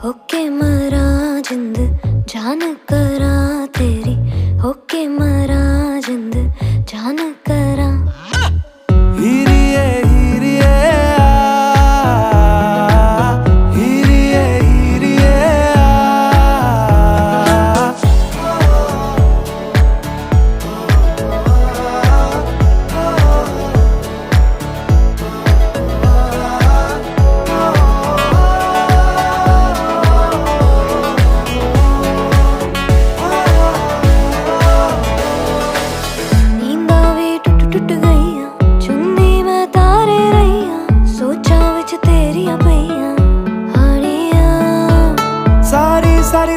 होके मरा जिंद जान करा तेरी, होके मरा जिंद जान करा। हीरिए हीरिए हीरिए हीरिए टुट गईया चुन्नी मैं तारे रहिया, सोचा विच तेरिया पईया हानिया सारी सारी